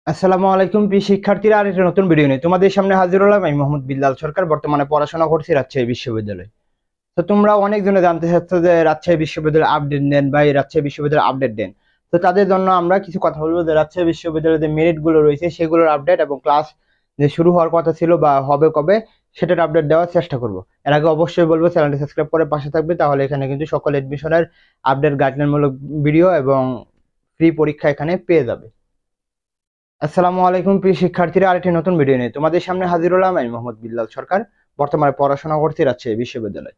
আসসালামু আলাইকুম প্রিয় শিক্ষার্থীরা, আর একটা নতুন ভিডিও নিয়ে তোমাদের সামনে হাজির হলাম। আমি মোহাম্মদ বিল্লাল সরকার, বর্তমানে পড়াশোনা করছি রাজশাহী বিশ্ববিদ্যালয়ে। তো তোমরা অনেকজনে জানতে চাচ্ছ যে রাজশাহী বিশ্ববিদ্যালয়ের আপডেট দেন বা এই রাজশাহী বিশ্ববিদ্যালয়ের আপডেট দেন। তো তাদের জন্য আমরা কিছু কথা বলবো যে রাজশাহী বিশ্ববিদ্যালয়ের যে মেরিট গুলো রয়েছে সেগুলোর আপডেট এবং ক্লাস যে শুরু হওয়ার কথা ছিল বা হবে কবে সেটার আপডেট দেওয়ার চেষ্টা করব। এর আগে অবশ্যই বলবো চ্যানেলটি সাবস্ক্রাইব করে পাশে থাকবে, তাহলে এখানে কিন্তু সকল এডমিশনের আপডেট গাইডলাইনমূলক ভিডিও এবং ফ্রি পরীক্ষা এখানে পেয়ে যাবে। আসসালামু আলাইকুম প্রিয় শিক্ষার্থীরা, আরেকটি নতুন ভিডিও নিয়ে তোমাদের সামনে হাজির হলাম। আমি মোহাম্মদ বিল্লাল সরকার, বর্তমানে পড়াশোনা করছি রাজশাহী বিশ্ববিদ্যালয়।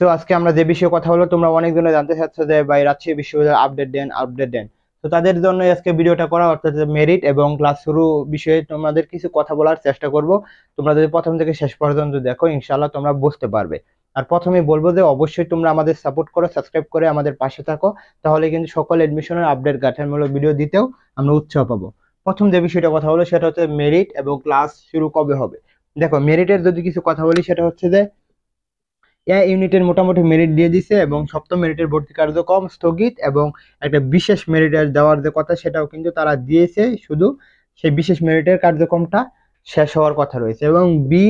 তো আজকে আমরা যে বিষয়ে কথা হলো, তোমরা অনেকজনে জানতে চাচ্ছ যে ভাই রাজশাহী বিশ্ববিদ্যালয় আপডেট দেন। তো তাদের জন্য আজকে ভিডিওটা করা, অর্থাৎ মেরিট এবং ক্লাস শুরু বিষয়ে তোমাদের কিছু কথা বলার চেষ্টা করব। তোমরা যদি প্রথম থেকে শেষ পর্যন্ত দেখো, ইনশাআল্লাহ তোমরা বুঝতে পারবে। আর প্রথমেই বলবো যে অবশ্যই তোমরা আমাদের সাপোর্ট করো, সাবস্ক্রাইব করে আমাদের পাশে থাকো, তাহলে কিন্তু সকল এডমিশনের আপডেট গাঠনমূলক ভিডিও দিতেও আমরা উৎসাহ পাবো। প্রথম যে বিষয়টা কথা হলো সেটা হচ্ছে মেরিট এবং ক্লাস শুরু কবে হবে। দেখো, মেরিটের যদি কিছু কথা বলি সেটা হচ্ছে যে এ ইউনিটের মোটামুটি মেরিট দিয়ে দিছে এবং সপ্তম মেরিটের ভর্তি কার্যক্রম স্থগিত, এবং একটা বিশেষ মেরিটের দেওয়ার যে কথা সেটাও কিন্তু তারা দিয়েছে, শুধু সেই বিশেষ মেরিটের কার্যক্রমটা শেষ হওয়ার কথা রয়েছে। এবং বি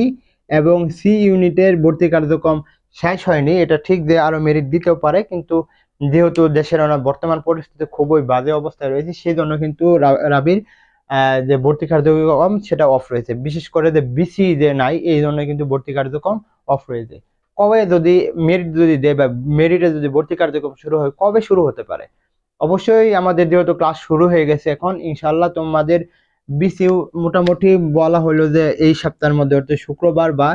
এবং সি ইউনিটের ভর্তি কার্যক্রম শেষ হয়নি, এটা ঠিক যে আরো মেরিট দিতেও পারে, কিন্তু যেহেতু দেশের বর্তমান পরিস্থিতি খুবই বাজে অবস্থায় রয়েছে, সেই জন্য কিন্তু রাবির যে ভর্তি কার্যক্রম সেটা অফ রয়েছে। বিশেষ করে যে বিসি যে নাই, এই জন্য কিন্তু ভর্তি কার্যক্রম অফ রয়েছে। কবে যদি মেরিট যদি দেয় বা মেরিটে যদি ভর্তি কার্যক্রম শুরু হয়, কবে শুরু হতে পারে? অবশ্যই আমাদের যেহেতু ক্লাস শুরু হয়ে গেছে এখন, ইনশাল্লাহ তোমাদের বিসিউ মোটামুটি বলা হলো যে এই সপ্তাহের মধ্যে, অর্থাৎ শুক্রবার বা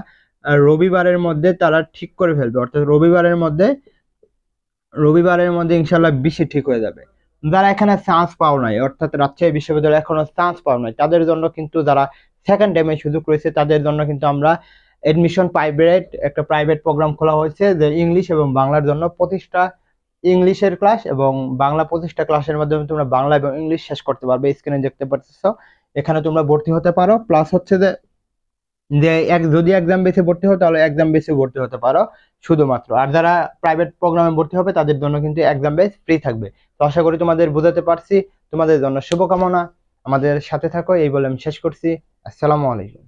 রবিবারের মধ্যে তারা ঠিক করে ফেলবে, অর্থাৎ রবিবারের মধ্যে ইনশাল্লাহ বিসি ঠিক হয়ে যাবে। যারা এখানে চান্স পাও নাই, অর্থাৎ রাজশাহী বিশ্ববিদ্যালয়ে এখনো চান্স পাও নাই, তাদের জন্য কিন্তু, যারা সেকেন্ড টাইমে সুযোগ রয়েছে তাদের জন্য কিন্তু আমরা এডমিশন প্রাইভেট একটা প্রাইভেট প্রোগ্রাম খোলা হয়েছে, যে ইংলিশ এবং বাংলার জন্য 25টা ইংলিশের ক্লাস এবং বাংলা 25টা ক্লাসের মাধ্যমে তোমরা বাংলা এবং ইংলিশ শেষ করতে পারবে। স্ক্রিনে দেখতে পাচ্ছ, এখানে তোমরা ভর্তি হতে পারো। প্লাস হচ্ছে যে যে যদি এক্সাম বেসে ভর্তি হও তাহলে এক্সাম বেসে ভর্তি হতে পারো শুধুমাত্র। আর যারা প্রাইভেট প্রোগ্রামে ভর্তি হবে তাদের জন্য কিন্তু এক্সাম বেস ফ্রি থাকবে। তো আশা করি তোমাদের বোঝাতে পারছি। তোমাদের জন্য শুভকামনা, আমাদের সাথে থাকো, এই বলে আমি শেষ করছি। আসসালামু আলাইকুম।